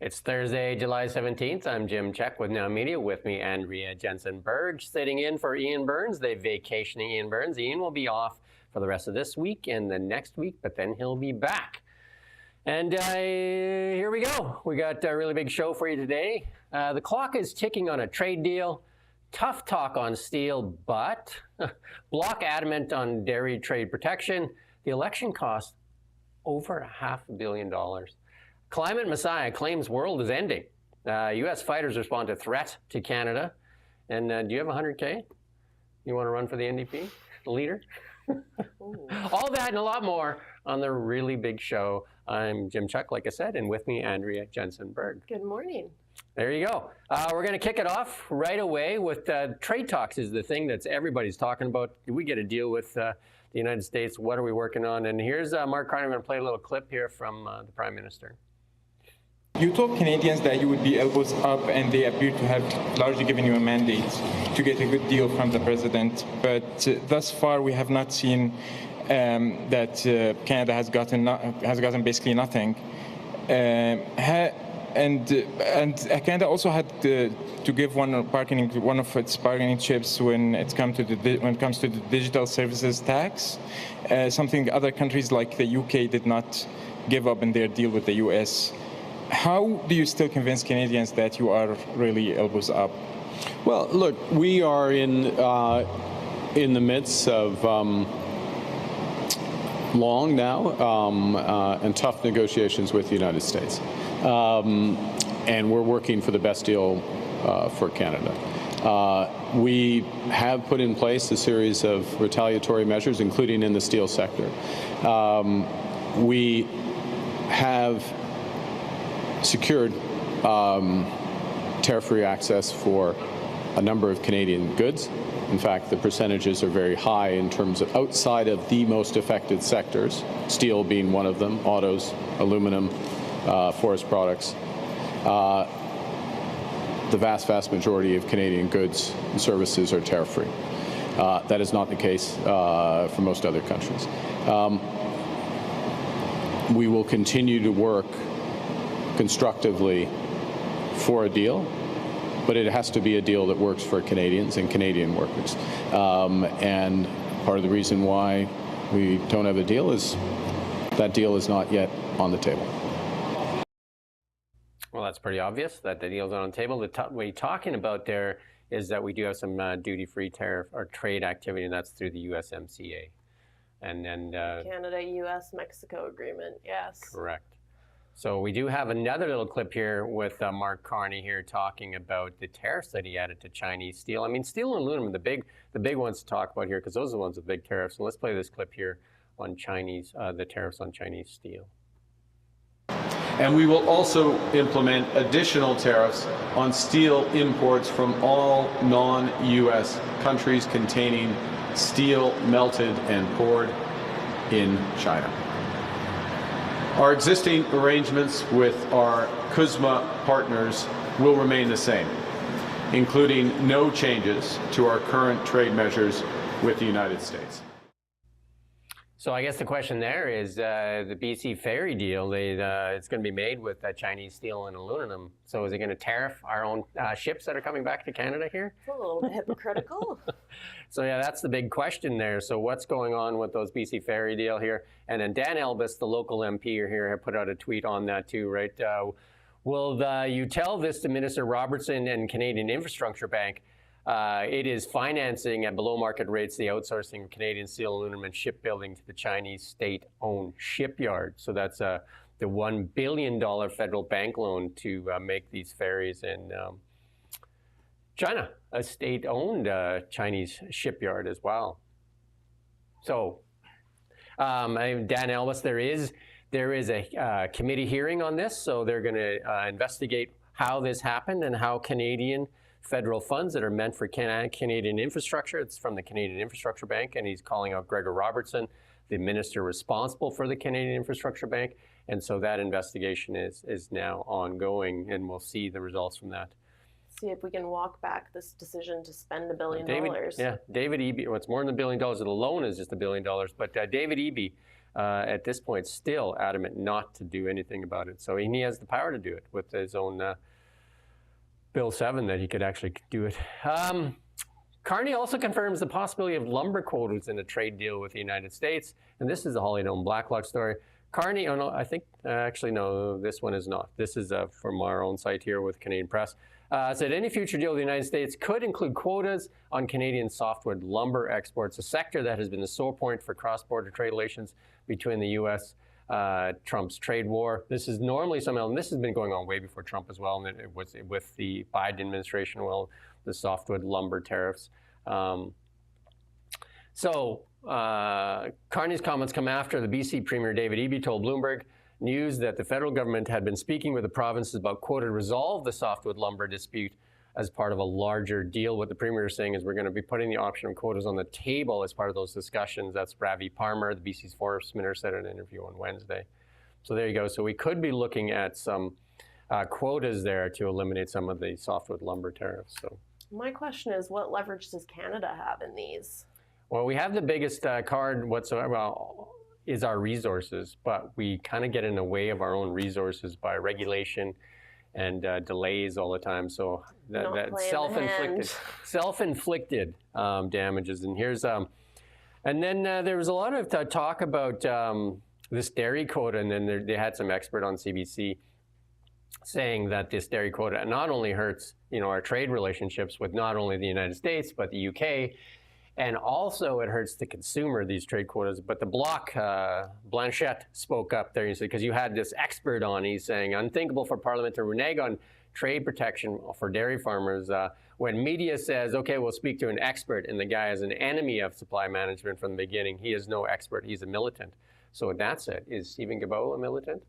It's Thursday, July 17th. I'm Jim Check with Now Media. With me, Andrea Jensen-Berg, sitting in for Ian Burns. They're vacationing Ian Burns. Ian will be off for the rest of this week and the next week, but then he'll be back. And here we go. We got a really big show for you today. The clock is ticking on a trade deal. Tough talk on steel, but Bloc adamant on dairy trade protection. The election cost over $500 million. Climate Messiah claims world is ending. U.S. fighters respond to threat to Canada. And do you have 100K? You want to run for the NDP, the leader? All that and a lot more on the really big show. I'm Jim Chuck, like I said, and with me, Andrea Jensen-Berg. Good morning. There you go. We're going to kick it off right away with trade talks is the thing that's everybody's talking about. Do we get a deal with the United States? What are we working on? And here's Mark Carney. I'm going to play a little clip here from the Prime Minister. You told Canadians that you would be elbows up, and they appear to have largely given you a mandate to get a good deal from the president. But thus far, we have not seen that Canada has gotten basically nothing. And Canada also had to give one of its bargaining chips when it comes to the digital services tax, something other countries like the UK did not give up in their deal with the US. How do you still convince Canadians that you are really elbows up? Well, look, we are in the midst of long now and tough negotiations with the United States. And we're working for the best deal for Canada. We have put in place a series of retaliatory measures, including in the steel sector. We have secured tariff-free access for a number of Canadian goods. In fact, the percentages are very high in terms of outside of the most affected sectors, steel being one of them, autos, aluminum, forest products. The vast majority of Canadian goods and services are tariff-free. That is not the case for most other countries. We will continue to work constructively for a deal, but it has to be a deal that works for Canadians and Canadian workers. And part of the reason why we don't have a deal is that deal is not yet on the table. Well, that's pretty obvious that the deal's on the table. What we're talking about there is that we do have some duty-free tariff or trade activity, and that's through the USMCA. And then Canada, U.S., Mexico agreement, yes. Correct. So we do have another little clip here with Mark Carney here talking about the tariffs that he added to Chinese steel. I mean, steel and aluminum, the big ones to talk about here, because those are the ones with big tariffs. So let's play this clip here on Chinese, the tariffs on Chinese steel. And we will also implement additional tariffs on steel imports from all non-U.S. countries containing steel melted and poured in China. Our existing arrangements with our CUSMA partners will remain the same, including no changes to our current trade measures with the United States. So I guess the question there is the BC ferry deal, it's going to be made with Chinese steel and aluminum. So is it going to tariff our own ships that are coming back to Canada here? It's a little bit hypocritical. So yeah, that's the big question there. So what's going on with those BC ferry deal here? And then Dan Elbis, the local MP here, have put out a tweet on that too, right? Will you tell this to Minister Robertson and Canadian Infrastructure Bank? It is financing at below market rates the outsourcing of Canadian steel, aluminum, and shipbuilding to the Chinese state-owned shipyard. So that's the $1 billion federal bank loan to make these ferries in China, a state-owned Chinese shipyard as well. So Dan Elbis, there is a committee hearing on this, so they're going to investigate how this happened and how Canadian federal funds that are meant for Canadian infrastructure. It's from the Canadian Infrastructure Bank, and he's calling out Gregor Robertson, the minister responsible for the Canadian Infrastructure Bank. And so that investigation is now ongoing, and we'll see the results from that. See if we can walk back this decision to spend $1 billion. David Eby, well, it's more than $1 billion. The loan is just $1 billion. But David Eby, at this point, still adamant not to do anything about it. So he has the power to do it with his own Bill 7 that he could actually do it. Carney also confirms the possibility of lumber quotas in a trade deal with the United States. And this is the Holly Dome Blacklock story. Carney, oh no, I think, actually no, this one is not. This is from our own site here with Canadian Press. Said any future deal with the United States could include quotas on Canadian softwood lumber exports, a sector that has been the sore point for cross-border trade relations between the U.S. Trump's trade war. This is normally something, and this has been going on way before Trump as well, and it was with the Biden administration, well, the softwood lumber tariffs. Carney's comments come after the BC Premier David Eby told Bloomberg News that the federal government had been speaking with the provinces about quota to resolve the softwood lumber dispute as part of a larger deal. What the Premier is saying is we're going to be putting the option of quotas on the table as part of those discussions. That's Ravi Parmar, the BC's Forest Minister, said in an interview on Wednesday. So there you go. So we could be looking at some quotas there to eliminate some of the softwood lumber tariffs. So my question is, what leverage does Canada have in these? Well, we have the biggest card whatsoever. Well, is our resources, but we kind of get in the way of our own resources by regulation and delays all the time. So that self-inflicted damages. And here's, and then there was a lot of talk about this dairy quota, and then they had some expert on CBC saying that this dairy quota not only hurts, our trade relationships with not only the United States but the UK. And also it hurts the consumer, these trade quotas. But the Bloc, Blanchette spoke up there, because you had this expert on, he's saying, unthinkable for Parliament to renege on trade protection for dairy farmers when media says, okay, we'll speak to an expert, and the guy is an enemy of supply management from the beginning. He is no expert, he's a militant. So that's it. Is Stephen Guilbeault a militant?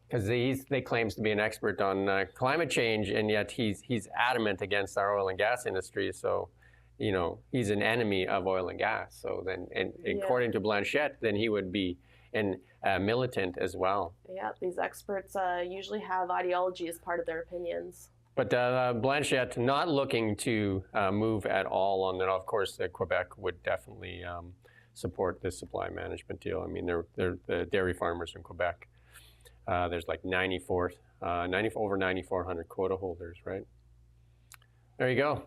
Because they claims to be an expert on climate change, and yet he's adamant against our oil and gas industry. So he's an enemy of oil and gas. So then, and according to Blanchette, then he would be a militant as well. Yeah, these experts usually have ideology as part of their opinions. But Blanchette not looking to move at all on that. Of course, Quebec would definitely support this supply management deal. I mean, they're the dairy farmers in Quebec. There's like over 9,400 quota holders, right? There you go.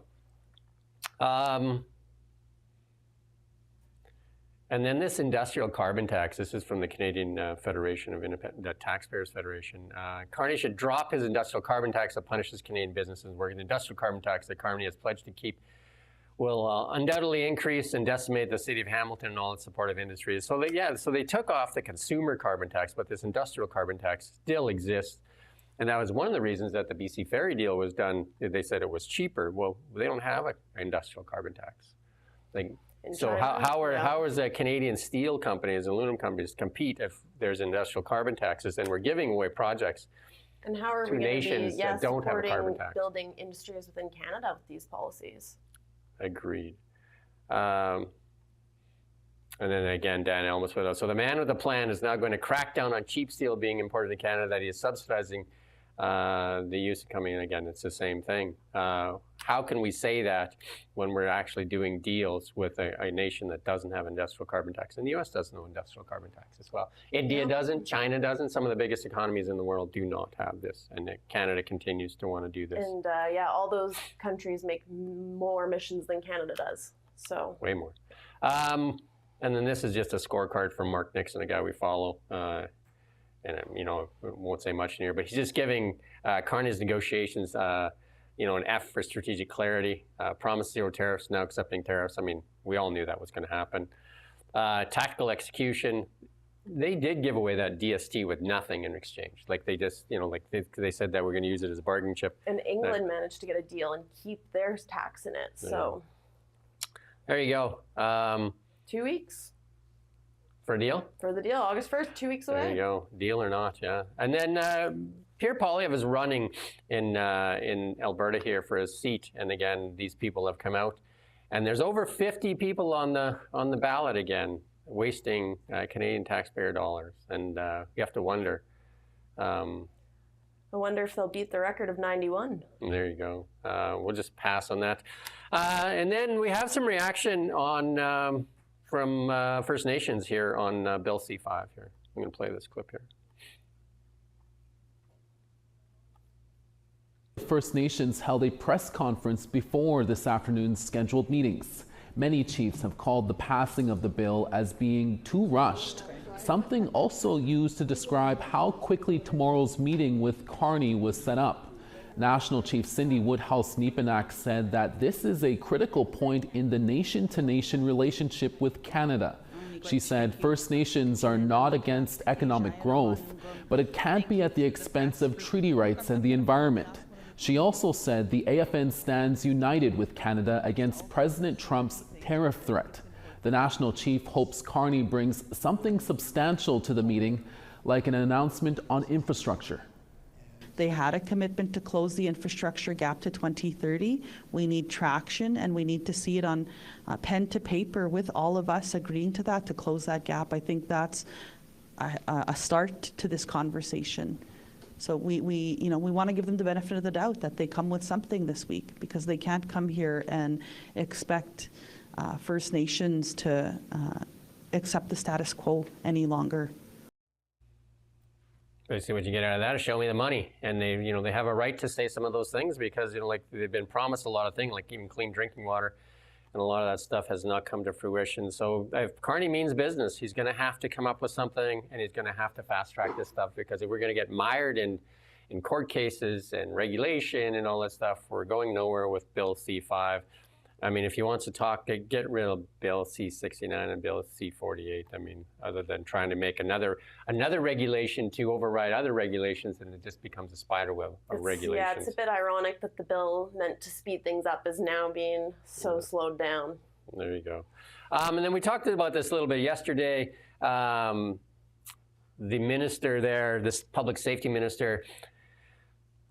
And then this industrial carbon tax, this is from the Canadian Federation of Independent Taxpayers Federation. Carney should drop his industrial carbon tax that punishes Canadian businesses working. The industrial carbon tax that Carney has pledged to keep will undoubtedly increase and decimate the city of Hamilton and all its supportive industries. So they took off the consumer carbon tax, but this industrial carbon tax still exists. And that was one of the reasons that the BC Ferry deal was done. They said it was cheaper. Well, they don't have an industrial carbon tax. So how is a Canadian steel companies, aluminum companies compete if there's industrial carbon taxes, and we're giving away projects and how are to nations that don't have a carbon tax? Building industries within Canada with these policies. Agreed. And then again, Dan Elmas with us. So the man with the plan is now going to crack down on cheap steel being imported to Canada that he is subsidizing the use of coming in. Again, it's the same thing. How can we say that when we're actually doing deals with a nation that doesn't have industrial carbon tax? And the U.S. doesn't have industrial carbon tax as well. India doesn't, China doesn't. Some of the biggest economies in the world do not have this. And Canada continues to want to do this. And all those countries make more emissions than Canada does. So way more. And then this is just a scorecard from Mark Nixon, a guy we follow. And I won't say much in here, but he's just giving Carney's negotiations, an F for strategic clarity. Promised zero tariffs, now accepting tariffs. I mean, we all knew that was going to happen. Tactical execution. They did give away that DST with nothing in exchange. Like they just, they said that we're going to use it as a bargaining chip. And England managed to get a deal and keep their tax in it. So there you go. 2 weeks. For a deal? For the deal, August 1st, 2 weeks away. There you go, deal or not, yeah. And then Pierre Poilievre is running in Alberta here for his seat, and again, these people have come out, and there's over 50 people on the ballot again, wasting Canadian taxpayer dollars, and you have to wonder. I wonder if they'll beat the record of 91. There you go. We'll just pass on that, and then we have some reaction on. from First Nations here on Bill C5 here. I'm going to play this clip here. First Nations held a press conference before this afternoon's scheduled meetings. Many chiefs have called the passing of the bill as being too rushed, something also used to describe how quickly tomorrow's meeting with Carney was set up. National Chief Cindy Woodhouse-Nepenak said that this is a critical point in the nation-to-nation relationship with Canada. She said First Nations are not against economic growth, but it can't be at the expense of treaty rights and the environment. She also said the AFN stands united with Canada against President Trump's tariff threat. The National Chief hopes Carney brings something substantial to the meeting, like an announcement on infrastructure. They had a commitment to close the infrastructure gap to 2030. We need traction, and we need to see it on pen to paper with all of us agreeing to that, to close that gap. I think that's a start to this conversation. So we want to give them the benefit of the doubt that they come with something this week, because they can't come here and expect First Nations to accept the status quo any longer. Basically, what you get out of that is show me the money, and they have a right to say some of those things because like they've been promised a lot of things, like even clean drinking water, and a lot of that stuff has not come to fruition. So if Carney means business, he's going to have to come up with something, and he's going to have to fast track this stuff, because if we're going to get mired in court cases and regulation and all that stuff, we're going nowhere with Bill C5. I mean, if he wants to talk, get rid of Bill C69 and Bill C48. I mean, other than trying to make another regulation to override other regulations, and it just becomes a spider web of regulations. Yeah, it's a bit ironic that the bill meant to speed things up is now being so slowed down. There you go. And then we talked about this a little bit yesterday. The minister there, this public safety minister,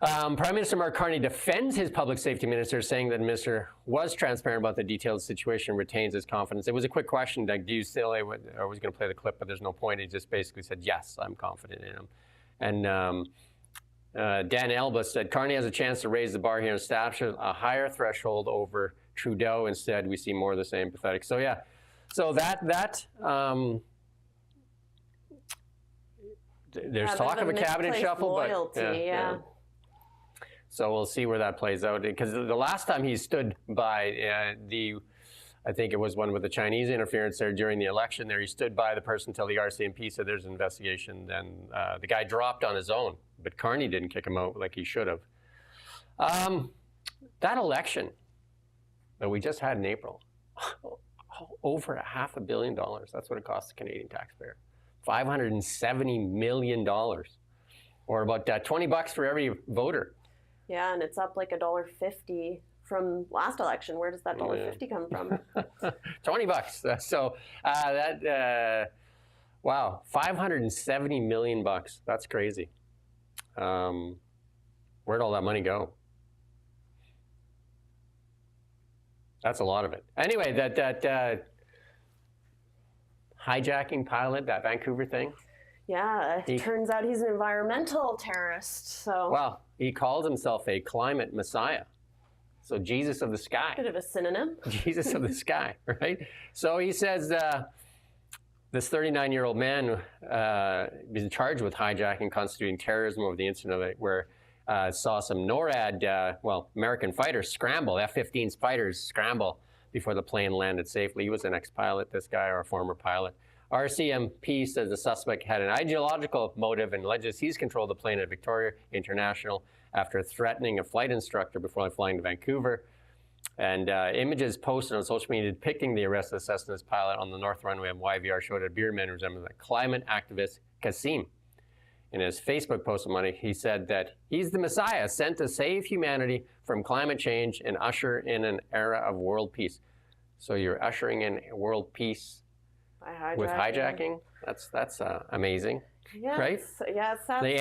Prime Minister Mark Carney defends his public safety minister, saying that the minister was transparent about the detailed situation, retains his confidence. It was a quick question, like, do you still, I was going to play the clip, but there's no point. He just basically said, yes, I'm confident in him. And Dan Elbus said, Carney has a chance to raise the bar here and establish a higher threshold over Trudeau. Instead, we see more of the same pathetic. So yeah, so there's talk of a cabinet shuffle, loyalty, but yeah. So we'll see where that plays out. Because the last time he stood by I think it was one with the Chinese interference there during the election there, he stood by the person until the RCMP said there's an investigation. Then the guy dropped on his own, but Carney didn't kick him out like he should have. That election that we just had in April, over $500 million. That's what it cost the Canadian taxpayer. $570 million, or about $20 for every voter. Yeah, and it's up like $1.50 from last election. Where does that $1.50 come from? $20. So wow, $570 million. That's crazy. Where'd all that money go? That's a lot of it. Anyway, that hijacking pilot, that Vancouver thing. Yeah, it turns out he's an environmental terrorist. So. Well, he calls himself a climate messiah. So Jesus of the sky. Bit of a synonym. Jesus of the sky, right? So he says this 39-year-old man is charged with hijacking, constituting terrorism over the incident where saw some NORAD, American fighters scramble, F-15's fighters scramble before the plane landed safely. He was an ex-pilot, this guy, or a former pilot. RCMP says the suspect had an ideological motive and alleges he's controlled the plane at Victoria International after threatening a flight instructor before flying to Vancouver. And images posted on social media depicting the arrest of the Cessna's pilot on the north runway of YVR showed a bearded man resembling the climate activist Kasim. In his Facebook post on Monday, he said that he's the Messiah sent to save humanity from climate change and usher in an era of world peace. So you're ushering in world peace with hijacking? That's amazing, yes. Right? Yeah, it's sad story.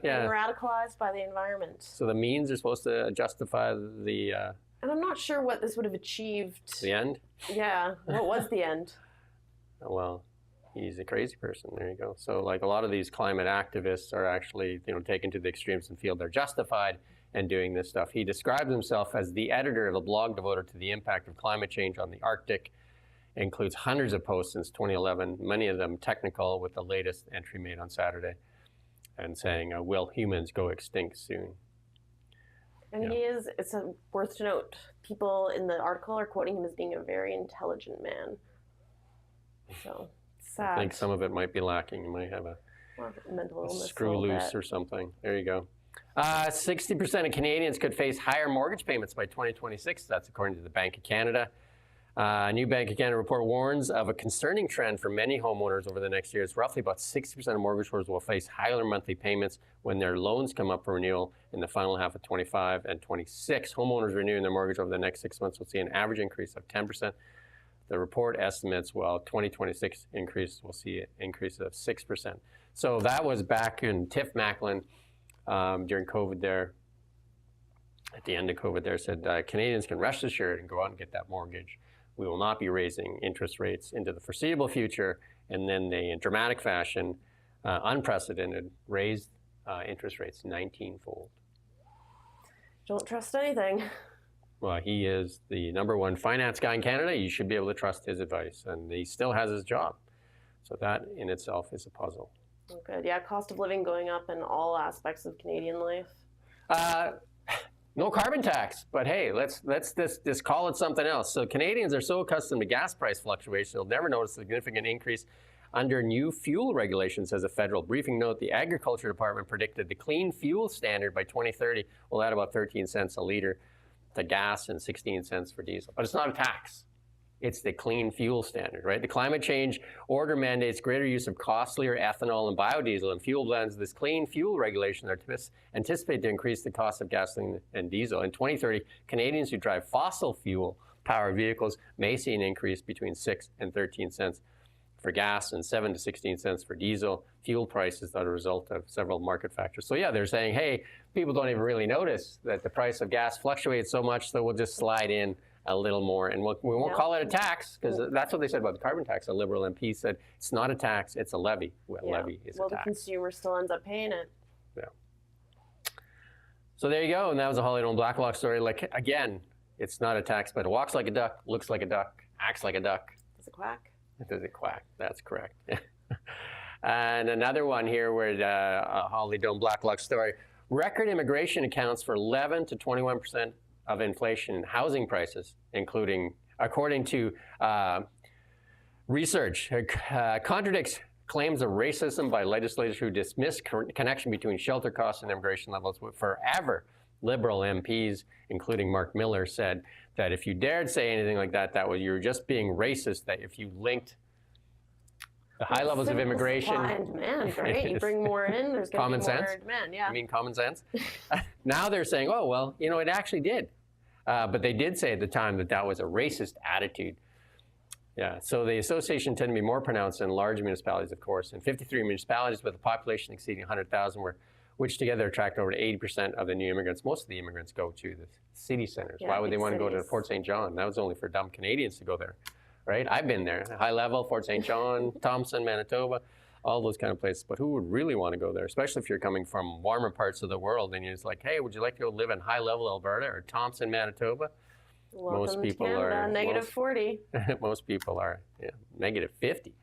Being radicalized by the environment. So the means are supposed to justify the... and I'm not sure what this would have achieved. The end? Yeah, what was the end? Well, he's a crazy person. There you go. So like a lot of these climate activists are actually taken to the extremes and feel they're justified in doing this stuff. He described himself as the editor of a blog devoted to the impact of climate change on the Arctic It includes hundreds of posts since 2011, many of them technical, with the latest entry made on Saturday, and saying, will humans go extinct soon? And it's worth to note, people in the article are quoting him as being a very intelligent man. So, sad. I think some of it might be lacking. You might have a mental illness, screw loose or something. There you go. 60% of Canadians could face higher mortgage payments by 2026. That's according to the Bank of Canada. A new Bank of Canada report warns of a concerning trend for many homeowners over the next year. It's roughly about 60% of mortgage holders will face higher monthly payments when their loans come up for renewal in the final half of 25 and 26. Homeowners renewing their mortgage over the next 6 months will see an average increase of 10%. The report estimates, well, 2026 increase will see an increase of 6%. So that was back in Tiff Macklin during COVID there. At the end of COVID there, said Canadians can rest assured and go out and get that mortgage. We will not be raising interest rates into the foreseeable future. And then they, in dramatic fashion, unprecedented, raised interest rates 19-fold. Don't trust anything. Well, he is the #1 finance guy in Canada. You should be able to trust his advice. And he still has his job. So that in itself is a puzzle. Good. Yeah, cost of living going up in all aspects of Canadian life. No carbon tax, but hey, let's just call it something else. So Canadians are so accustomed to gas price fluctuation, they'll never notice a significant increase under new fuel regulations, says a federal briefing note. The Agriculture Department predicted the clean fuel standard by 2030 will add about 13 cents a liter to gas and 16 cents for diesel. But it's not a tax. It's the clean fuel standard, right? The climate change order mandates greater use of costlier ethanol and biodiesel and fuel blends. This clean fuel regulation are anticipated to increase the cost of gasoline and diesel. In 2030, Canadians who drive fossil fuel powered vehicles may see an increase between 6 and 13 cents for gas and 7 to 16 cents for diesel. Fuel prices are a result of several market factors. So yeah, they're saying, hey, people don't even really notice that the price of gas fluctuates so much, so we'll just slide in a little more, and we won't call it a tax, because that's what they said about the carbon tax. A Liberal MP said it's not a tax, it's a levy. Well, levy is a tax. Well, the consumer still ends up paying it. Yeah. So there you go, and that was a Holly Doan Blacklock story. Like, again, it's not a tax, but it walks like a duck, looks like a duck, acts like a duck. Does it quack? Does it quack? That's correct. And another one here where a Holly Doan Blacklock story. Record immigration accounts for 11 to 21% of inflation in housing prices, including, according to research, contradicts claims of racism by legislators who dismiss connection between shelter costs and immigration levels. Forever, Liberal MPs, including Mark Miller, said that if you dared say anything like that, you're just being racist, that if you linked the high levels of immigration. Supply and demand, right? You bring more in, there's going to be more demand. Yeah. You mean common sense? Now they're saying, oh, well, it actually did. But they did say at the time that was a racist attitude. Yeah, so the association tended to be more pronounced in large municipalities, of course, and 53 municipalities with a population exceeding 100,000 which together attract over 80% of the new immigrants. Most of the immigrants go to the city centers. Yeah, why would they want to go to cities. Fort St. John? That was only for dumb Canadians to go there. Right? I've been there. High Level, Fort St. John, Thompson, Manitoba, all those kind of places. But who would really want to go there, especially if you're coming from warmer parts of the world and you're just like, hey, would you like to go live in High Level, Alberta or Thompson, Manitoba? Welcome most people to Canada, are negative 40. Most people are negative 50.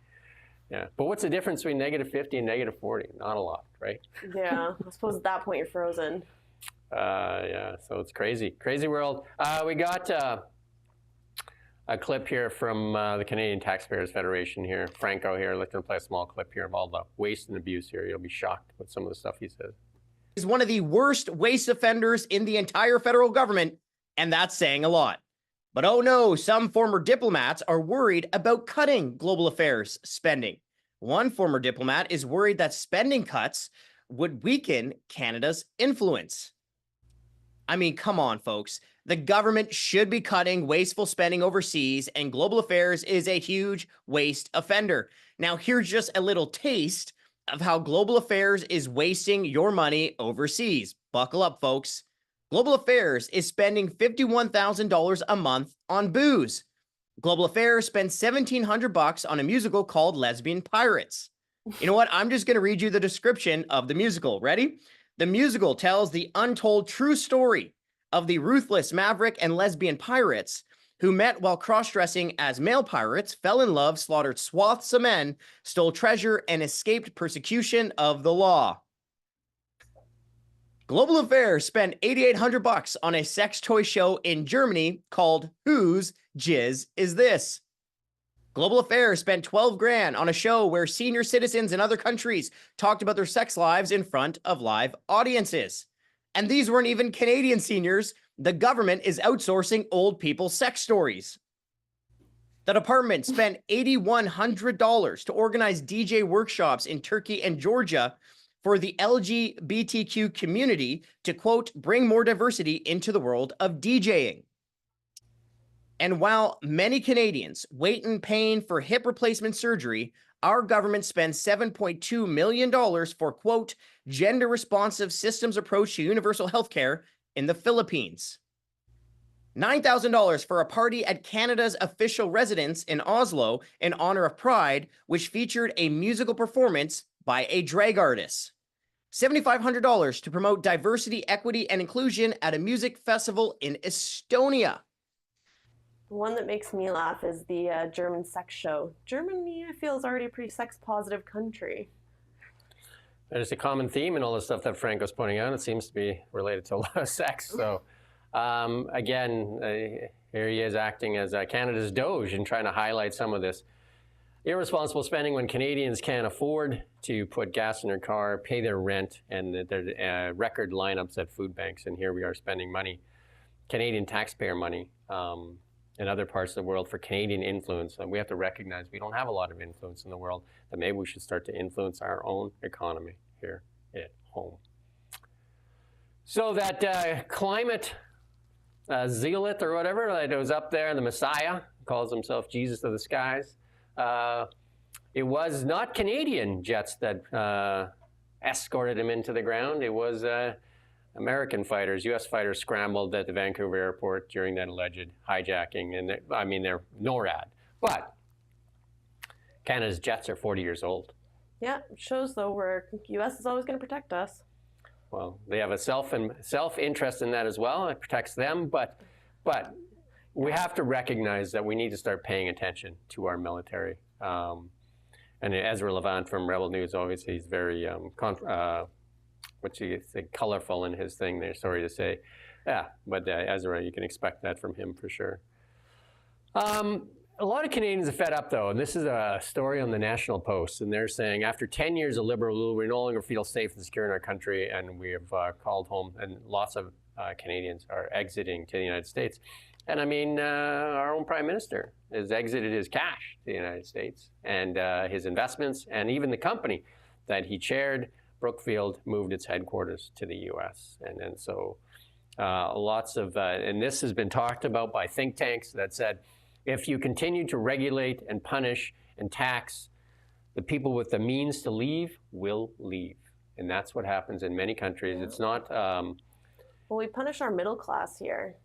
Yeah, but what's the difference between negative 50 and negative 40? Not a lot, right? Yeah, I suppose at that point you're frozen. Yeah, so it's crazy world. We got a clip here from the Canadian Taxpayers Federation here. Franco here, let's play a small clip here of all the waste and abuse here. You'll be shocked with some of the stuff he says. Is one of the worst waste offenders in the entire federal government, and that's saying a lot. But oh no, some former diplomats are worried about cutting global affairs spending. One former diplomat is worried that spending cuts would weaken Canada's influence. I mean, come on, folks. The government should be cutting wasteful spending overseas, and global affairs is a huge waste offender. Now, here's just a little taste of how global affairs is wasting your money overseas. Buckle up, folks. Global affairs is spending $51,000 a month on booze. Global affairs spends $1,700 on a musical called Lesbian Pirates. You know what? I'm just going to read you the description of the musical. Ready? The musical tells the untold true story of the ruthless maverick and lesbian pirates who met while cross-dressing as male pirates, fell in love, slaughtered swaths of men, stole treasure, and escaped persecution of the law. Global Affairs spent $8,800 on a sex toy show in Germany called Whose Jizz Is This? Global Affairs spent 12 grand on a show where senior citizens in other countries talked about their sex lives in front of live audiences. And these weren't even Canadian seniors. The government is outsourcing old people's sex stories. The department spent $8,100 to organize DJ workshops in Turkey and Georgia for the LGBTQ community to, quote, bring more diversity into the world of DJing. And while many Canadians wait in pain for hip replacement surgery, our government spends $7.2 million for, quote, gender-responsive systems approach to universal healthcare in the Philippines. $9,000 for a party at Canada's official residence in Oslo in honor of Pride, which featured a musical performance by a drag artist. $7,500 to promote diversity, equity, and inclusion at a music festival in Estonia. The one that makes me laugh is the German sex show. Germany, I feel, is already a pretty sex-positive country. There's a common theme in all the stuff that Frank was pointing out. It seems to be related to a lot of sex. So, again, here he is acting as Canada's Doge and trying to highlight some of this irresponsible spending when Canadians can't afford to put gas in their car, pay their rent, and their record lineups at food banks. And here we are spending money, Canadian taxpayer money, in other parts of the world for Canadian influence. And we have to recognize we don't have a lot of influence in the world, that maybe we should start to influence our own economy here at home. So that climate zealot or whatever that was up there, the Messiah, calls himself Jesus of the skies. It was not Canadian jets that escorted him into the ground. It was American fighters, U.S. fighters scrambled at the Vancouver airport during that alleged hijacking. And they're NORAD. But Canada's jets are 40 years old. Yeah, it shows though where U.S. is always going to protect us. Well, they have a self-interest in that as well. It protects them, but we have to recognize that we need to start paying attention to our military. And Ezra Levant from Rebel News, obviously, he's very colorful in his thing there, sorry to say. Yeah, but Ezra, you can expect that from him for sure. A lot of Canadians are fed up, though, and this is a story on the National Post, and they're saying, after 10 years of Liberal rule, we no longer feel safe and secure in our country, and we have called home, and lots of Canadians are exiting to the United States. And I mean, our own Prime Minister has exited his cash to the United States, and his investments, and even the company that he chaired, Brookfield, moved its headquarters to the U.S. And so lots of, and this has been talked about by think tanks that said, if you continue to regulate and punish and tax, the people with the means to leave will leave. And that's what happens in many countries. Yeah. It's not... well, we punish our middle class here.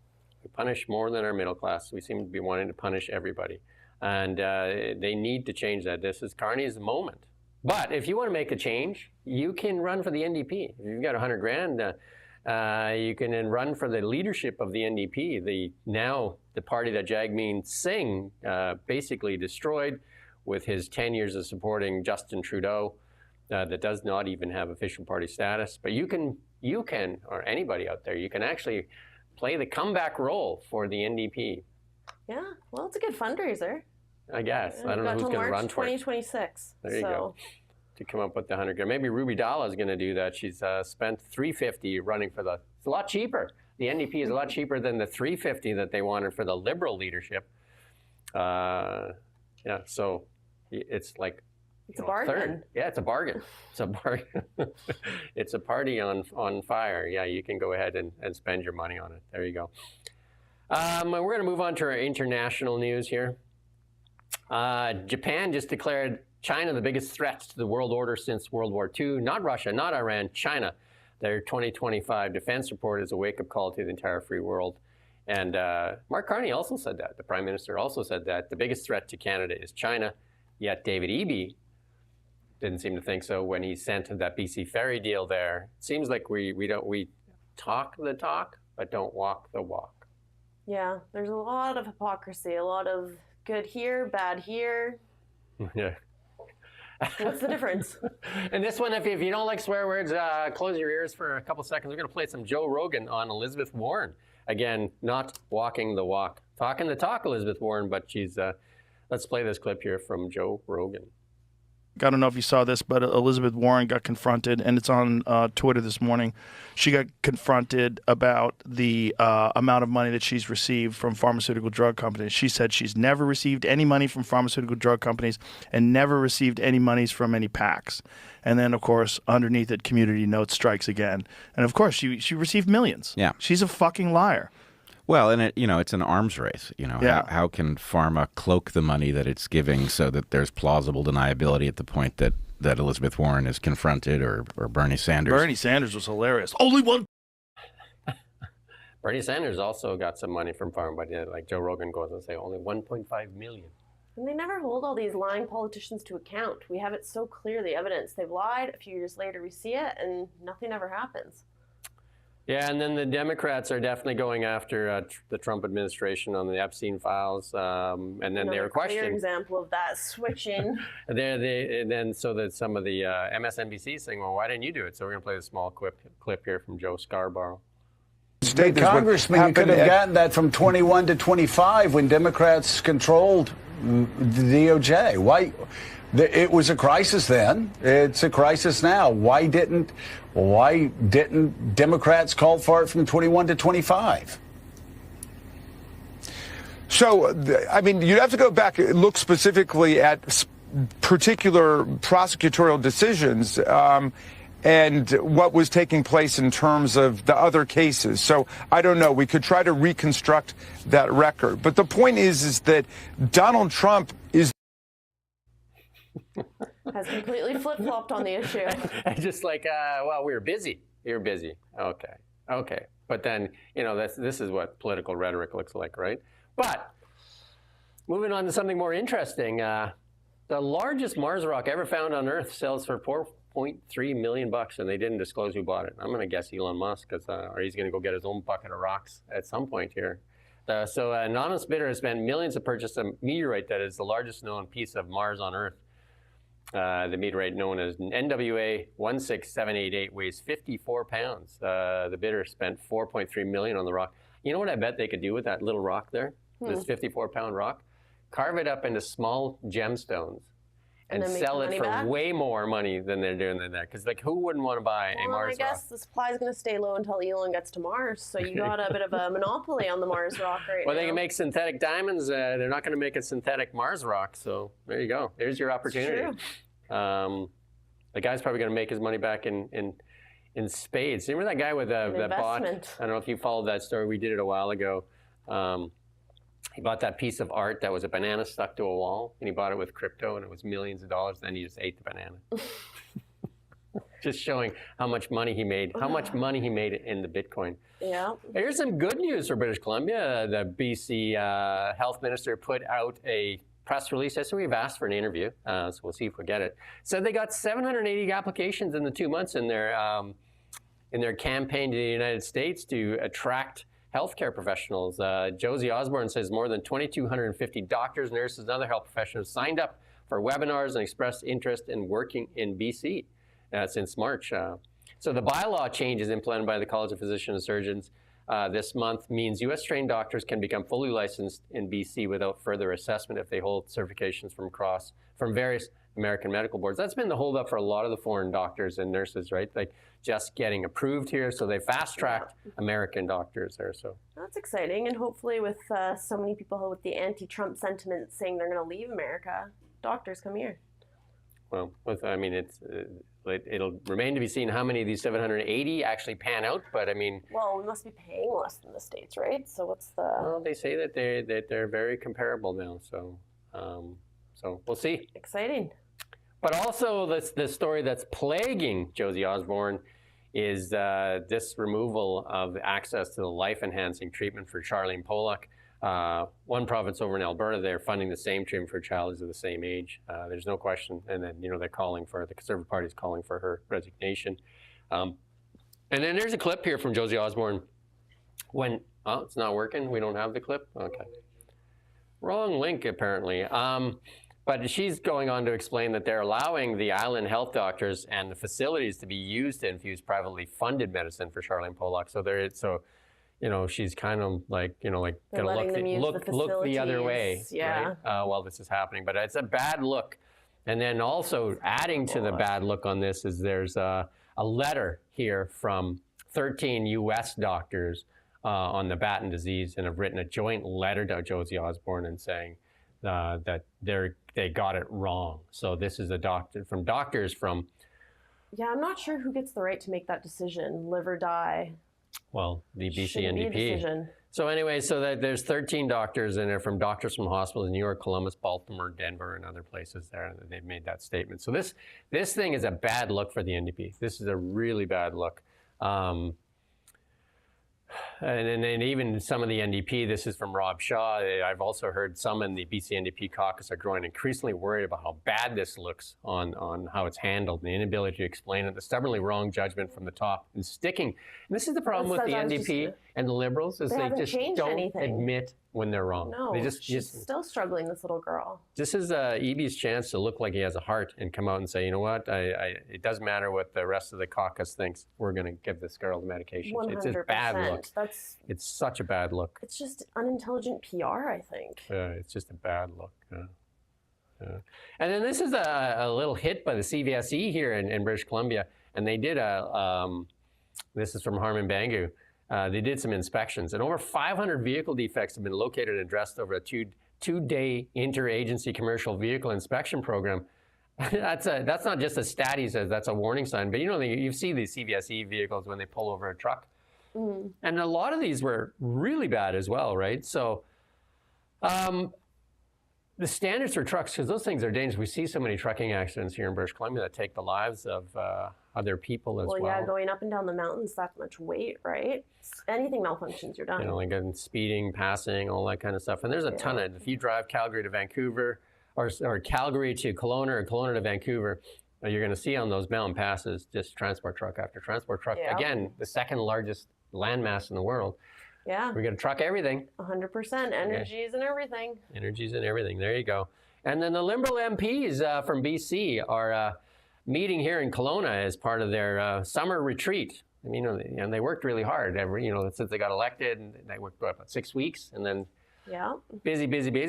We punish more than our middle class. We seem to be wanting to punish everybody. And they need to change that. This is Carney's moment. But if you want to make a change, you can run for the NDP. If you've got 100 grand, you can then run for the leadership of the NDP, the party that Jagmeet Singh basically destroyed with his 10 years of supporting Justin Trudeau, that does not even have official party status. But you can, or anybody out there, you can actually play the comeback role for the NDP. Yeah, well, it's a good fundraiser. I guess. I don't know who's going to run for it. 2026. There you go. To come up with the 100 grand. Maybe Ruby Dalla is going to do that. She's spent $350 running for it's a lot cheaper. The NDP is a lot cheaper than the $350 that they wanted for the Liberal leadership. Yeah, so it's like... It's a bargain. Third. Yeah, it's a bargain. It's a bargain. It's a party on fire. Yeah, you can go ahead and spend your money on it. There you go. We're going to move on to our international news here. Japan just declared China the biggest threat to the world order since World War II. Not Russia, not Iran, China. Their 2025 defense report is a wake-up call to the entire free world. And Mark Carney also said that. The Prime Minister also said that the biggest threat to Canada is China. Yet David Eby didn't seem to think so when he sent that BC ferry deal there. It seems like we talk the talk, but don't walk the walk. Yeah, there's a lot of hypocrisy, a lot of good here, bad here. Yeah. What's the difference? And this one, if you don't like swear words, close your ears for a couple seconds. We're going to play some Joe Rogan on Elizabeth Warren. Again, not walking the walk. Talking the talk, Elizabeth Warren, but she's... let's play this clip here from Joe Rogan. I don't know if you saw this, but Elizabeth Warren got confronted, and it's on Twitter this morning. She got confronted about the amount of money that she's received from pharmaceutical drug companies. She said she's never received any money from pharmaceutical drug companies and never received any monies from any PACs. And then, of course, underneath it, Community Notes strikes again. And, of course, she received millions. Yeah. She's a fucking liar. Well, and it's an arms race. How can pharma cloak the money that it's giving so that there's plausible deniability at the point that Elizabeth Warren is confronted or Bernie Sanders? Bernie Sanders was hilarious. Only one. Bernie Sanders also got some money from pharma, but like Joe Rogan goes and say only 1.5 million. And they never hold all these lying politicians to account. We have it so clearly evidenced. They've lied. A few years later, we see it, and nothing ever happens. Yeah, and then the Democrats are definitely going after the Trump administration on the Epstein files, and then they were questioning. Clear example of that switching. And then so that some of the MSNBC saying, well, why didn't you do it? So we're going to play a small clip here from Joe Scarborough. State congressman, you could have gotten that from 21 to 25 when Democrats controlled the DOJ. Why? It was a crisis then. It's a crisis now. Why didn't Democrats call for it from 21 to 25? So, I mean, you'd have to go back and look specifically at particular prosecutorial decisions and what was taking place in terms of the other cases. So I don't know. We could try to reconstruct that record. But the point is that Donald Trump is has completely flip-flopped on the issue. Just like, well, we were busy. You're busy. Okay. But then, this is what political rhetoric looks like, right? But moving on to something more interesting, the largest Mars rock ever found on Earth sells for $4.3 million, and they didn't disclose who bought it. I'm going to guess Elon Musk, or he's going to go get his own bucket of rocks at some point here. So an anonymous bidder has spent millions to purchase a meteorite that is the largest known piece of Mars on Earth. The meteorite known as NWA 16788 weighs 54 pounds. The bidder spent $4.3 million on the rock. You know what I bet they could do with that little rock there? This 54-pound rock? Carve it up into small gemstones and sell it for way more money than they're doing than that. Because who wouldn't want to buy a Mars rock? I guess the supply is going to stay low until Elon gets to Mars. So you got a bit of a monopoly on the Mars rock right now. Well, they can make synthetic diamonds. They're not going to make a synthetic Mars rock. So there you go. There's your opportunity. It's true. The guy's probably going to make his money back in spades. Remember that guy with that bought? I don't know if you followed that story. We did it a while ago. He bought that piece of art that was a banana stuck to a wall, and he bought it with crypto, and it was millions of dollars. Then he just ate the banana. Just showing how much money he made. How much money he made in the Bitcoin. Yeah. Here's some good news for British Columbia. The BC health minister put out a press release. So we've asked for an interview, so we'll see if we get it. So they got 780 applications in the 2 months in their campaign to the United States to attract healthcare professionals. Josie Osborne says more than 2,250 doctors, nurses, and other health professionals signed up for webinars and expressed interest in working in BC since March. So the bylaw changes implemented by the College of Physicians and Surgeons this month means U.S.-trained doctors can become fully licensed in BC without further assessment if they hold certifications from various American medical boards. That's been the holdup for a lot of the foreign doctors and nurses, right? Like just getting approved here, so they fast-tracked American doctors there. So that's exciting, and hopefully with so many people with the anti-Trump sentiment saying they're going to leave America, doctors come here. Well, it'll remain to be seen how many of these 780 actually pan out. But I mean, well, we must be paying less than the States, right? So what's the? Well, they say that they're very comparable now. So we'll see. Exciting. But also, the story that's plaguing Josie Osborne is this removal of access to the life-enhancing treatment for Charlene Pollock. One province over in Alberta, they're funding the same treatment for a child who's of the same age. There's no question. And then, they're calling for, the Conservative Party is calling for her resignation. And then there's a clip here from Josie Osborne when Oh, it's not working? We don't have the clip? Okay. Wrong link, apparently. But she's going on to explain that they're allowing the island health doctors and the facilities to be used to infuse privately funded medicine for Charlene Pollock. So she's kind of like, like going to look the other way, right? While this is happening. But it's a bad look. And then also adding to the bad look on this is there's a letter here from 13 U.S. doctors on the Batten disease, and have written a joint letter to Josie Osborne and saying that they got it wrong. So this is doctors from. Yeah, I'm not sure who gets the right to make that decision, live or die. Well, the BC Shouldn't be a NDP. decision. So anyway, there's 13 doctors, and they're from doctors from hospitals in New York, Columbus, Baltimore, Denver, and other places there. And they've made that statement. So this thing is a bad look for the NDP. This is a really bad look. And even some of the NDP, this is from Rob Shaw. I've also heard some in the BC NDP caucus are growing increasingly worried about how bad this looks on how it's handled, and the inability to explain it, the stubbornly wrong judgment from the top, and sticking. And this is the problem with the NDP and the Liberals, is they just don't admit when they're wrong. No, she's still struggling, this little girl. This is Eby's chance to look like he has a heart and come out and say, you know what, it doesn't matter what the rest of the caucus thinks. We're going to give this girl the medication. 100%. It's a bad look. It's such a bad look. It's just unintelligent PR, I think. It's just a bad look. And then this is a little hit by the CVSE here in British Columbia, and they did this is from Harman Bangu. They did some inspections, and over 500 vehicle defects have been located and addressed over a two-day interagency commercial vehicle inspection program. That's not just a stat, he says, that's a warning sign. But you see these CVSE vehicles when they pull over a truck. Mm-hmm. And a lot of these were really bad as well, right? So the standards for trucks, because those things are dangerous. We see so many trucking accidents here in British Columbia that take the lives of other people as well. Well, yeah, going up and down the mountains, that much weight, right? Anything malfunctions, you're done. Like speeding, passing, all that kind of stuff. And there's a ton of, if you drive Calgary to Vancouver, or Calgary to Kelowna, or Kelowna to Vancouver, you're going to see on those mountain passes just transport truck after transport truck. Yeah. Again, the second largest landmass in the world. Yeah. We're going to truck everything. 100%. Energies and everything. Energies and everything. There you go. And then the Liberal MPs from BC are meeting here in Kelowna as part of their summer retreat. I mean, and they worked really hard since they got elected. And they worked about 6 weeks, and then busy.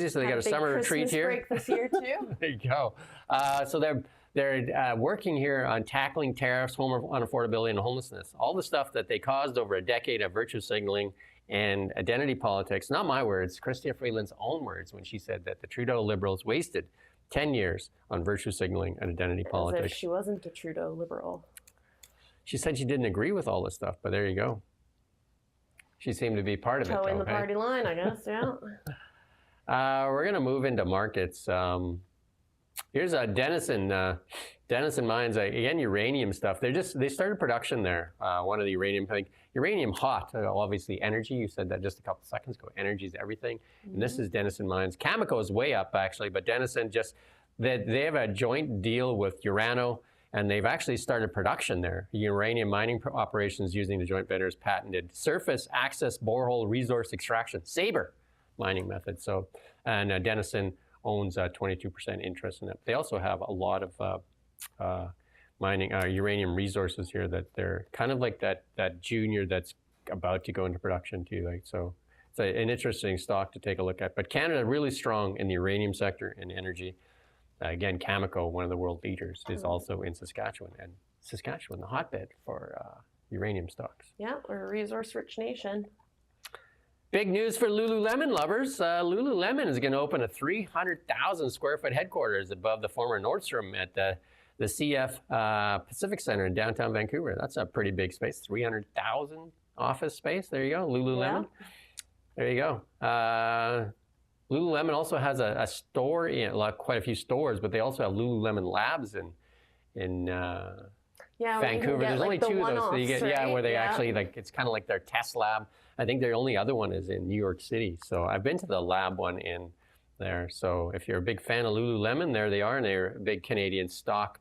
So they got a summer retreat here. Break this year too. There you go. So they're working here on tackling tariffs, home unaffordability, and homelessness. All the stuff that they caused over a decade of virtue signaling and identity politics. Not my words, Chrystia Freeland's own words when she said that the Trudeau Liberals wasted 10 years on virtue signaling and identity politics. As if she wasn't a Trudeau Liberal. She said she didn't agree with all this stuff, but there you go. She seemed to be part of it. Towing the party line, I guess, yeah. We're going to move into markets. Here's Denison Mines, again, uranium stuff. They started production there. One of the uranium hot, obviously energy. You said that just a couple seconds ago. Energy is everything. Mm-hmm. And this is Denison Mines. Cameco is way up, actually, but Denison they have a joint deal with Urano, and they've actually started production there. Uranium mining operations using the joint venture's patented surface access borehole resource extraction, SABRE mining method. So, and Denison owns a 22% interest in it. They also have a lot of mining uranium resources here that they're kind of like that junior that's about to go into production too. So it's an interesting stock to take a look at. But Canada really strong in the uranium sector and energy. Again, Cameco, one of the world leaders, is also in Saskatchewan, and Saskatchewan, the hotbed for uranium stocks. Yeah, we're a resource-rich nation. Big news for Lululemon lovers. Lululemon is going to open a 300,000 square foot headquarters above the former Nordstrom at the CF Pacific Center in downtown Vancouver. That's a pretty big space, 300,000 office space. There you go, Lululemon. Yeah. There you go. Lululemon also has a store, quite a few stores, but they also have Lululemon Labs in Vancouver. There's only two of those. So you get, right? Where they actually, it's kind of like their test lab. I think their only other one is in New York City. So I've been to the lab one in there. So if you're a big fan of Lululemon, there they are, and they're a big Canadian stock.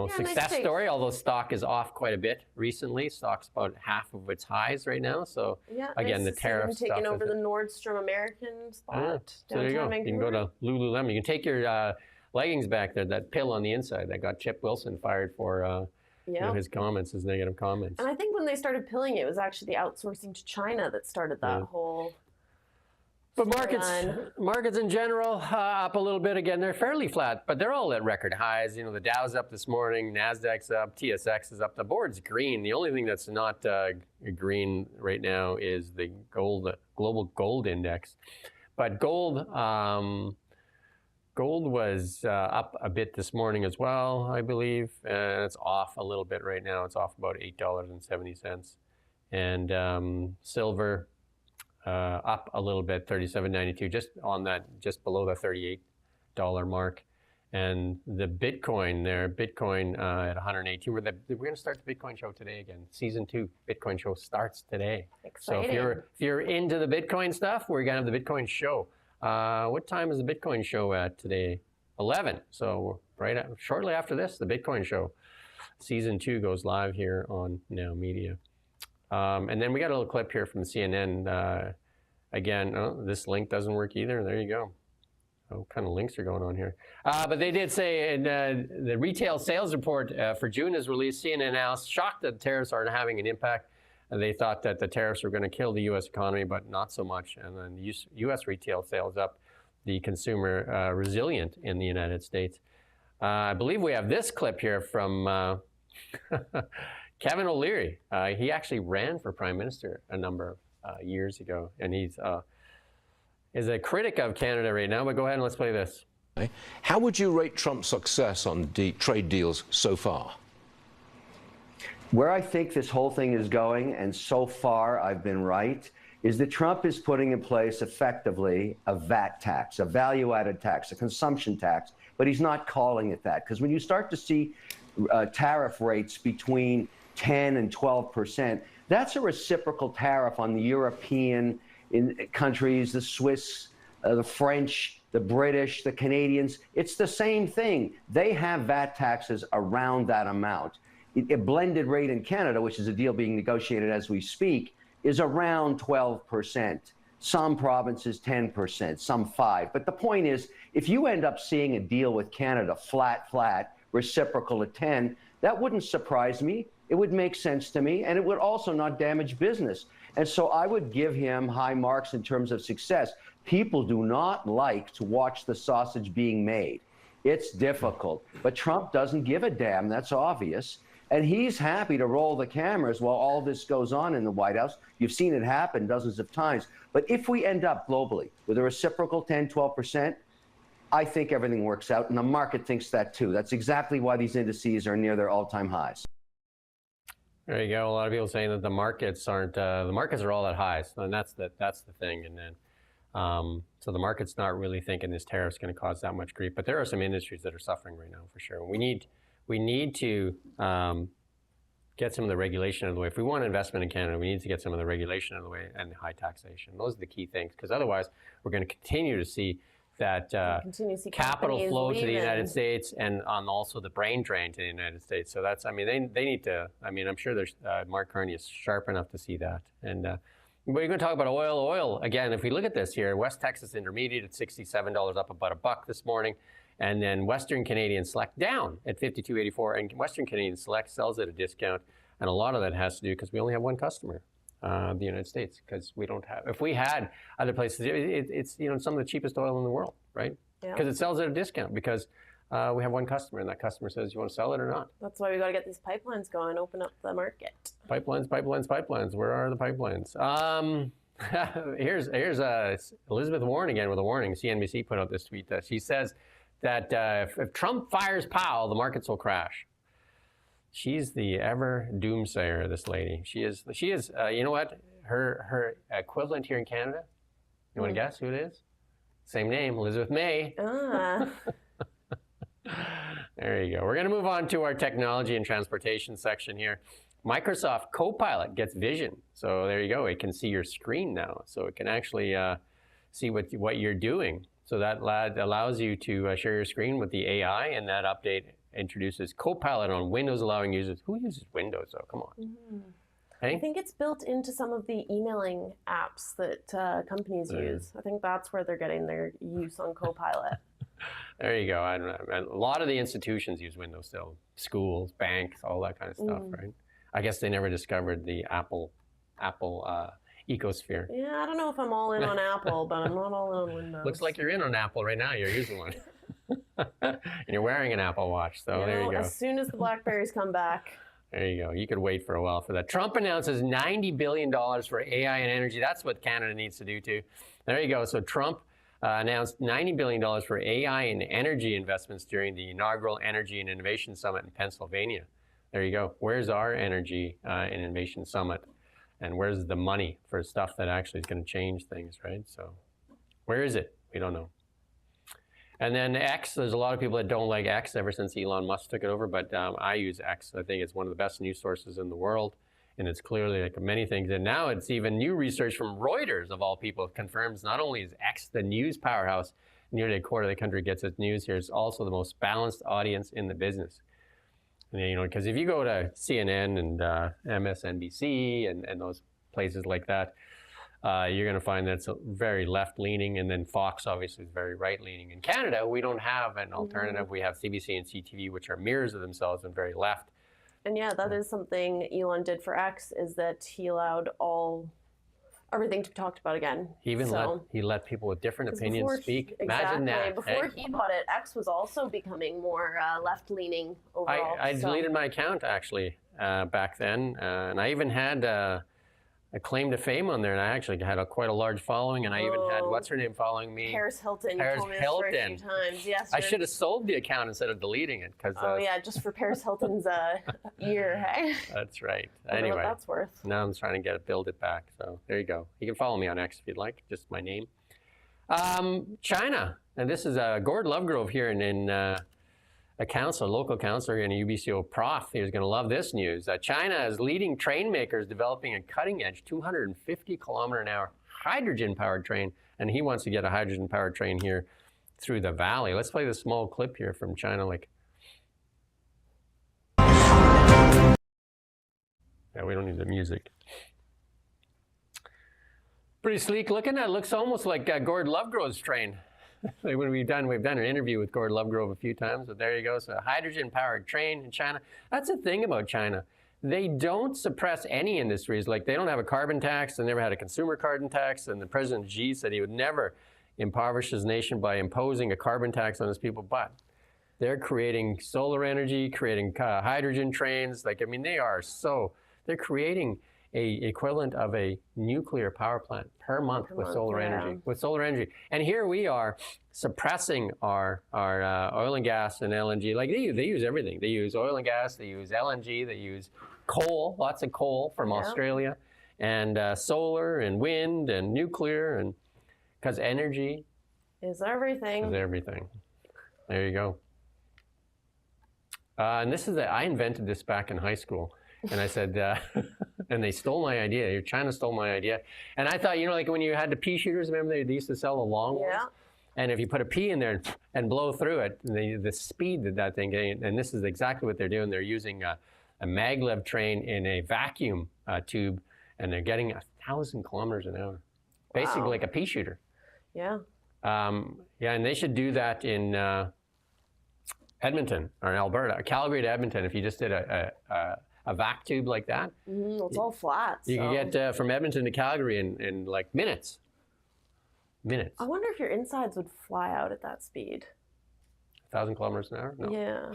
success story, although stock is off quite a bit recently. Stock's about half of its highs right now. So again, the tariff stuff. Taking over the Nordstrom American spot. So there you go. You can go to Lululemon. You can take your leggings back there, that pill on the inside that got Chip Wilson fired for his comments, his negative comments. And I think when they started pilling it was actually the outsourcing to China that started that whole... But markets in general up a little bit again. They're fairly flat, but they're all at record highs. The Dow's up this morning, Nasdaq's up, TSX is up. The board's green. The only thing that's not green right now is the global gold index. But gold was up a bit this morning as well, I believe. It's off a little bit right now. It's off about $8.70. And silver. Up a little bit, $37.92, just below the $38 mark. And the Bitcoin at 118. We're going to start the Bitcoin show today again. Season 2 Bitcoin show starts today. Exciting. So if you're into the Bitcoin stuff, we're going to have the Bitcoin show. What time is the Bitcoin show at today? 11. So shortly after this, the Bitcoin show. Season 2 goes live here on Now Media. And then we got a little clip here from CNN. Again, this link doesn't work either. There you go. What kind of links are going on here? But they did say in the retail sales report for June is released. CNN analysts shocked that tariffs aren't having an impact. And they thought that the tariffs were going to kill the U.S. economy, but not so much. And then U.S. retail sales up, the consumer resilient in the United States. I believe we have this clip here from... Kevin O'Leary, he actually ran for prime minister a number of years ago, and he's is a critic of Canada right now. But go ahead and let's play this. How would you rate Trump's success on trade deals so far? Where I think this whole thing is going, and so far I've been right, is that Trump is putting in place effectively a VAT tax, a value-added tax, a consumption tax, but he's not calling it that. Because when you start to see tariff rates between 10 and 12%. That's a reciprocal tariff on the European countries, the Swiss, the French, the British, the Canadians. It's the same thing. They have VAT taxes around that amount. A blended rate in Canada, which is a deal being negotiated as we speak, is around 12%. Some provinces 10%, some 5%. But the point is, if you end up seeing a deal with Canada flat, reciprocal at 10, that wouldn't surprise me. It would make sense to me, and it would also not damage business. And so I would give him high marks in terms of success. People do not like to watch the sausage being made. It's difficult, but Trump doesn't give a damn. That's obvious. And he's happy to roll the cameras while all this goes on in the White House. You've seen it happen dozens of times. But if we end up globally with a reciprocal 10, 12%, I think everything works out, and the market thinks that too. That's exactly why these indices are near their all-time highs. There you go. A lot of people saying that the markets aren't. The markets are all at highs, and that's the thing. And then, so the market's not really thinking this tariff's going to cause that much grief. But there are some industries that are suffering right now for sure. We need to get some of the regulation out of the way. If we want investment in Canada, we need to get some of the regulation out of the way and high taxation. Those are the key things, because otherwise we're going to continue to see that capital flow to the United States, and on also the brain drain to the United States. So that's, they need to, I'm sure there's, Mark Carney is sharp enough to see that. And we're going to talk about oil. Again, if we look at this here, West Texas Intermediate at $67, up about $1 this morning. And then Western Canadian Select down at $52.84. And Western Canadian Select sells at a discount. And a lot of that has to do because we only have one customer. The United States, because we don't have. If we had other places, it's some of the cheapest oil in the world, right? Because it sells at a discount because we have one customer, and that customer says, "You want to sell it or not?" That's why we got to get these pipelines going, open up the market. Pipelines. Where are the pipelines? Here's Elizabeth Warren again with a warning. CNBC put out this tweet that she says that if Trump fires Powell, the markets will crash. She's the ever doomsayer, this lady. She is. You know what? Her equivalent here in Canada. You want to guess who it is? Same name, Elizabeth May. There you go. We're going to move on to our technology and transportation section here. Microsoft Copilot gets vision. So there you go. It can see your screen now. So it can actually see what you're doing. So that allows you to share your screen with the AI, and that update introduces Copilot on Windows, allowing users. Who uses Windows though? Come on. Mm-hmm. Hey? I think it's built into some of the emailing apps that companies use. I think that's where they're getting their use on Copilot. There you go. I don't know. A lot of the institutions use Windows still. Schools, banks, all that kind of stuff, right? I guess they never discovered the Apple ecosphere. Yeah, I don't know if I'm all in on Apple, but I'm not all in on Windows. Looks like you're in on Apple right now. You're using one. And you're wearing an Apple Watch, so there you go. As soon as the BlackBerries come back. There you go. You could wait for a while for that. Trump announces $90 billion for AI and energy. That's what Canada needs to do too. There you go. So Trump announced $90 billion for AI and energy investments during the inaugural Energy and Innovation Summit in Pennsylvania. There you go. Where's our Energy and Innovation Summit? And where's the money for stuff that actually is going to change things, right? So where is it? We don't know. And then X, there's a lot of people that don't like X ever since Elon Musk took it over, but I use X. I think it's one of the best news sources in the world, and it's clearly like many things. And now it's even new research from Reuters, of all people, confirms not only is X the news powerhouse, nearly a quarter of the country gets its news here, it's also the most balanced audience in the business. And, you know, because if you go to CNN and MSNBC and those places like that, you're going to find that it's very left-leaning, and then Fox obviously is very right-leaning. In Canada, we don't have an alternative. We have CBC and CTV, which are mirrors of themselves and very left. And yeah, that is something Elon did for X, is that he allowed everything to be talked about again. He even let people with different opinions speak. Imagine that. Before he bought it, X was also becoming more left-leaning overall. I deleted my account actually back then, and I even had a claim to fame on there, and I actually had quite a large following, and I even had, what's her name following me? Paris Hilton. Paris Hilton. A few times. Yes. I should have sold the account instead of deleting it. Yeah, just for Paris Hilton's year, hey? That's right. I anyway, know what that's worth. Now I'm trying to build it back. So there you go. You can follow me on X if you'd like, just my name. China, and this is Gord Lovegrove here in a local counselor and a UBCO prof. He's going to love this news. China is leading train makers developing a cutting-edge 250-kilometer-an-hour hydrogen-powered train, and he wants to get a hydrogen-powered train here through the valley. Let's play this small clip here from China. Yeah, we don't need the music. Pretty sleek looking. It looks almost like Gord Lovegrove's train. When we've done an interview with Gord Lovegrove a few times, but there you go. So a hydrogen-powered train in China. That's the thing about China. They don't suppress any industries. Like, they don't have a carbon tax. They never had a consumer carbon tax. And the President Xi said he would never impoverish his nation by imposing a carbon tax on his people. But they're creating solar energy, creating hydrogen trains. Like, I mean, they're creating a equivalent of a nuclear power plant per month with solar energy. And here we are suppressing our oil and gas and LNG. Like, they use everything. They use oil and gas, they use LNG, they use coal, lots of coal from Australia, and solar and wind and nuclear, and because energy is everything. There you go. And this is I invented this back in high school. And I said, and they stole my idea. China stole my idea. And I thought, like when you had the pea shooters, remember they used to sell the long ones? And if you put a pea in there and blow through it, the speed that thing, and this is exactly what they're doing. They're using a maglev train in a vacuum tube, and they're getting 1,000 kilometers an hour. Basically like a pea shooter. Yeah. And they should do that in Edmonton or in Alberta, Calgary to Edmonton. If you just did a vac tube like that. It's all flat. You can get from Edmonton to Calgary in like minutes. I wonder if your insides would fly out at that speed. 1,000 kilometers an hour? No. Yeah.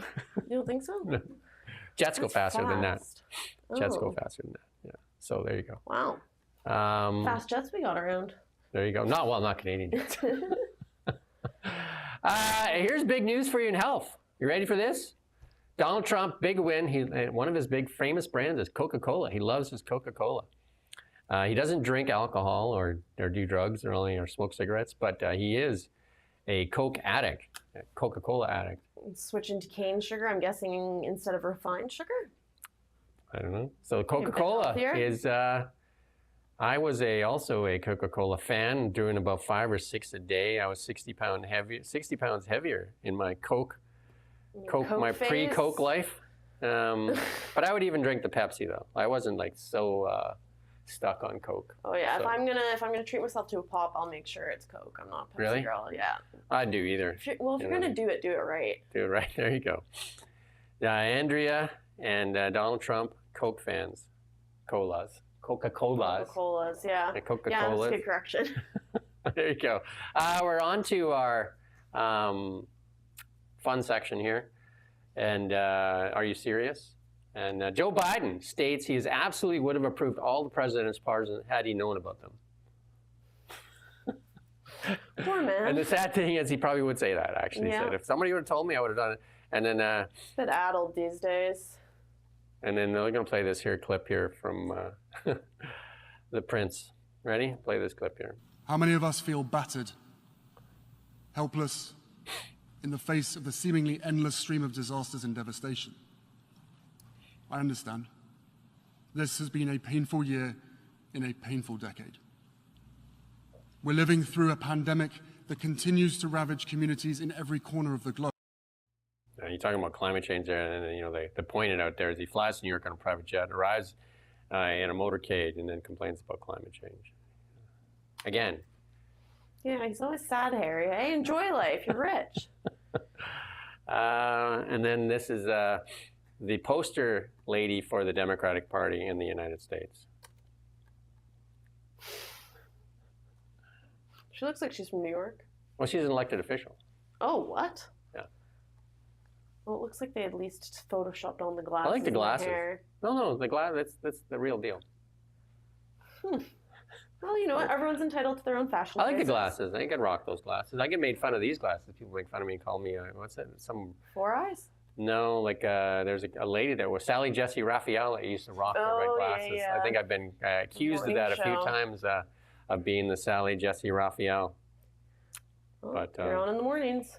You don't think so? No. Jets go faster than that. Jets go faster than that. Yeah. So there you go. Wow. Fast jets we got around. There you go. Not Canadian jets. Here's big news for you in health. You ready for this? Donald Trump, big win. One of his big famous brands is Coca-Cola. He loves his Coca-Cola. He doesn't drink alcohol or do drugs or smoke cigarettes, but he is a Coke addict, a Coca-Cola addict. Switching to cane sugar, I'm guessing, instead of refined sugar? I don't know. So Coca-Cola is I was also a Coca-Cola fan, doing about 5 or 6 a day. I was 60 pounds heavier in my Coke my phase? pre-Coke life. But I would even drink the Pepsi though. I wasn't like so stuck on Coke. Oh yeah, so. if I'm gonna treat myself to a pop, I'll make sure it's Coke. I'm not a Pepsi Really? girl. Yeah. I'd do either. If you're gonna do it right. Do it right. There you go. Andrea and Donald Trump, Coke fans. Coca-Colas. Coca-Colas, yeah. Coca-Colas. Yeah, that's a good correction. There you go. We're on to our fun section here. And are you serious? And Joe Biden states he absolutely would have approved all the president's pardons had he known about them. Poor man. And the sad thing is he probably would say that, actually. Yeah. He said, if somebody would have told me, I would have done it. And then... a bit addled these days. And then they're going to play this here clip here from the Prince. Ready? Play this clip here. How many of us feel battered, helpless, in the face of the seemingly endless stream of disasters and devastation? I understand. This has been a painful year in a painful decade. We're living through a pandemic that continues to ravage communities in every corner of the globe. You're talking about climate change there, and they pointed out there as he flies to New York on a private jet, arrives in a motorcade, and then complains about climate change. Again. Yeah, he's always sad, Harry. Hey, enjoy life. You're rich. And then this is the poster lady for the Democratic Party in the United States. She looks like she's from New York. Well, she's an elected official. Oh, what? Yeah. Well, it looks like they at least photoshopped on the glasses. I like the glasses. Hair. No, the glass. That's the real deal. Well, you know what? Everyone's entitled to their own fashion. I like the choices. glasses. I can rock those glasses. I get made fun of these glasses. People make fun of me and call me what's that? Some 4 eyes. No, like there's a lady that was Sally Jesse Raphael that used to rock the red glasses. Yeah. I think I've been accused of that a few times of being the Sally Jesse Raphael. Well, but you're on in the mornings.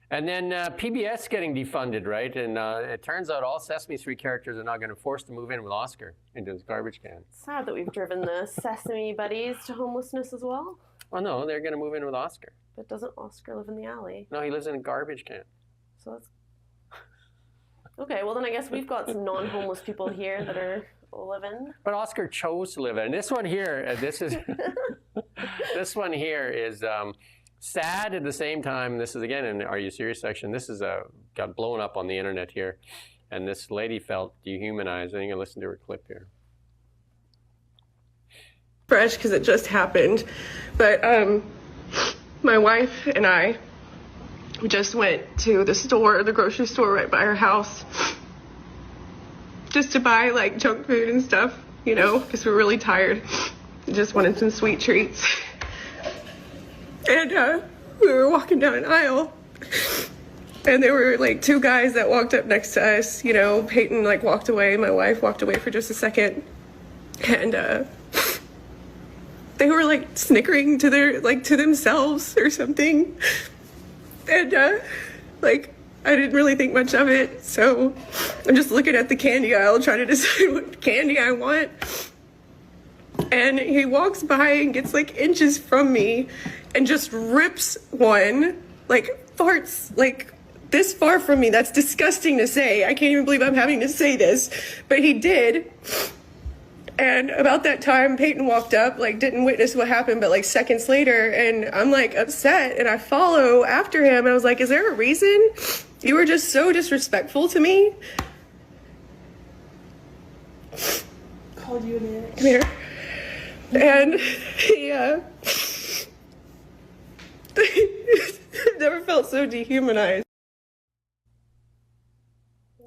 And then PBS getting defunded, right? And it turns out all Sesame Street characters are now going to force to move in with Oscar into his garbage can. Sad that we've driven the Sesame buddies to homelessness as well. Oh no, they're going to move in with Oscar. But doesn't Oscar live in the alley? No, he lives in a garbage can. So that's... Okay, well then I guess we've got some non-homeless people here that are living. But Oscar chose to live in. And this one here, this one here is sad at the same time. This is again in the Are You Serious section. This is got blown up on the internet here, and this lady felt dehumanized. I think I listened to her clip here. Fresh because it just happened, but my wife and I just went to the grocery store right by our house, just to buy like junk food and stuff, you know, because we're really tired. Just wanted some sweet treats. And we were walking down an aisle, and there were like 2 guys that walked up next to us. You know, Peyton like walked away. My wife walked away for just a second, and they were like snickering to to themselves or something. And like I didn't really think much of it, so I'm just looking at the candy aisle trying to decide what candy I want. And he walks by and gets like inches from me and just rips one, like farts like this far from me. That's disgusting to say. I can't even believe I'm having to say this, but he did. And about that time, Peyton walked up, like didn't witness what happened, but like seconds later, and I'm like upset, and I follow after him. I was like, is there a reason? You were just so disrespectful to me. Called you a minute. Come here. And he never felt so dehumanized.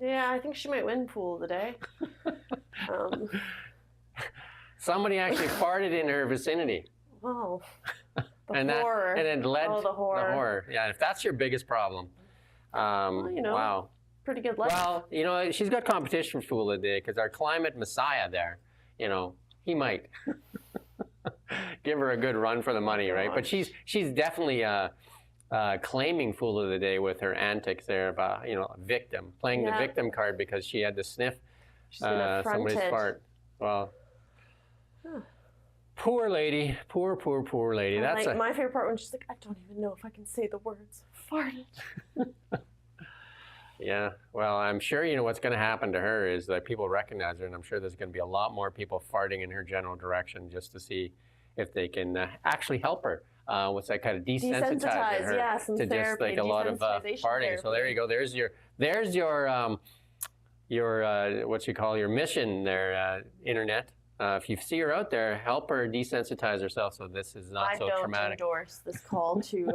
Yeah, I think she might win Pool of the Day. Somebody actually farted in her vicinity. Oh, the and horror. And it led the horror. Yeah, if that's your biggest problem. Well, you know, wow. Pretty good life. Well, you know, she's got competition for Fool of the Day because our climate messiah there, you know, he might give her a good run for the money, right? But she's definitely claiming Fool of the Day with her antics there of, you know, victim, playing the victim card because she had to sniff somebody's fart. Well, Poor lady. Poor lady. That's my favorite part when she's like, I don't even know if I can say the words. Farted. Yeah, well, I'm sure you know what's going to happen to her is that people recognize her, and I'm sure there's going to be a lot more people farting in her general direction just to see if they can actually help her. What's that kind of desensitize her some to therapy, just like a lot of farting. therapy. So there you go. There's your what you call your mission there, internet. If you see her out there, help her desensitize herself so this is not so traumatic. I don't endorse this call to...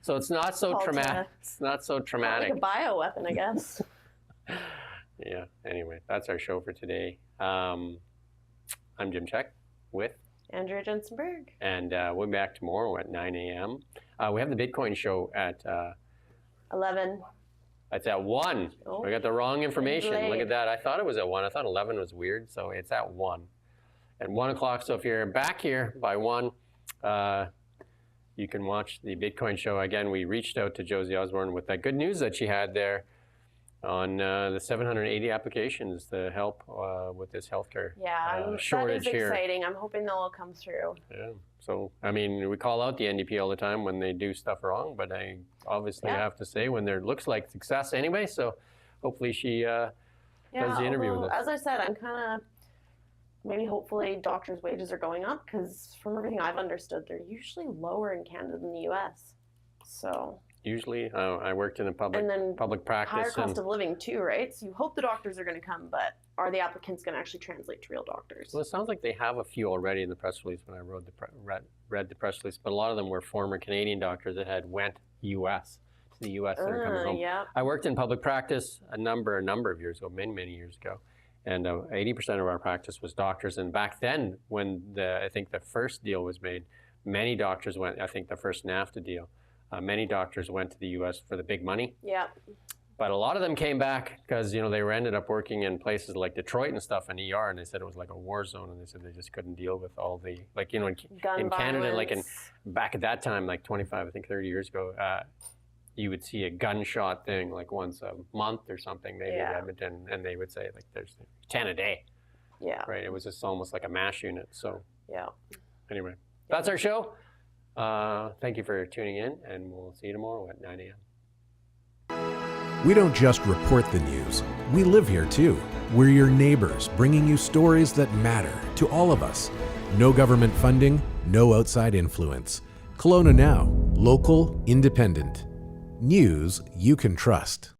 so it's not so traumatic. It's not so traumatic. Like a bioweapon, I guess. Yeah, anyway, that's our show for today. I'm Jim Check with... Andrea Jensenberg. And we'll be back tomorrow at 9 a.m. We have the Bitcoin show at... 11. It's at 1. Oh, we got the wrong information. Look at that. I thought it was at 1. I thought 11 was weird, so it's at 1. At 1 o'clock, so if you're back here by 1, you can watch the Bitcoin show. Again, we reached out to Josie Osborne with that good news that she had there on the 780 applications to help with this healthcare shortage that is here. Exciting. I'm hoping they'll all come through. Yeah. So, I mean, we call out the NDP all the time when they do stuff wrong, but I obviously have to say when there looks like success anyway. So, hopefully she does the interview with us. As I said, I'm kind of hopefully doctors' wages are going up because from everything I've understood, they're usually lower in Canada than the U.S. So. Usually, I worked in a public practice. Higher cost of living too, right? So you hope the doctors are going to come, but are the applicants going to actually translate to real doctors? Well, it sounds like they have a few already in the press release when I read the press release, but a lot of them were former Canadian doctors that had went to the U.S. that are coming home. Yeah. I worked in public practice a number of years ago, many years ago, and 80% of our practice was doctors. And back then, when I think the first deal was made, many doctors went. I think the first NAFTA deal. Many doctors went to the U.S. for the big money. Yeah. But a lot of them came back because, they ended up working in places like Detroit and stuff in ER, and they said it was like a war zone, and they said they just couldn't deal with all the, in Canada, like back at that time, like 30 years ago, you would see a gunshot thing like once a month or something, maybe in Edmonton, and they would say like there's 10 a day. Yeah. Right. It was just almost like a MASH unit. So. Yeah. Anyway, that's our show. Thank you for tuning in, and we'll see you tomorrow at 9 a.m. We don't just report the news. We live here too. We're your neighbors, bringing you stories that matter to all of us. No government funding, no outside influence. Kelowna Now, local, independent. News you can trust.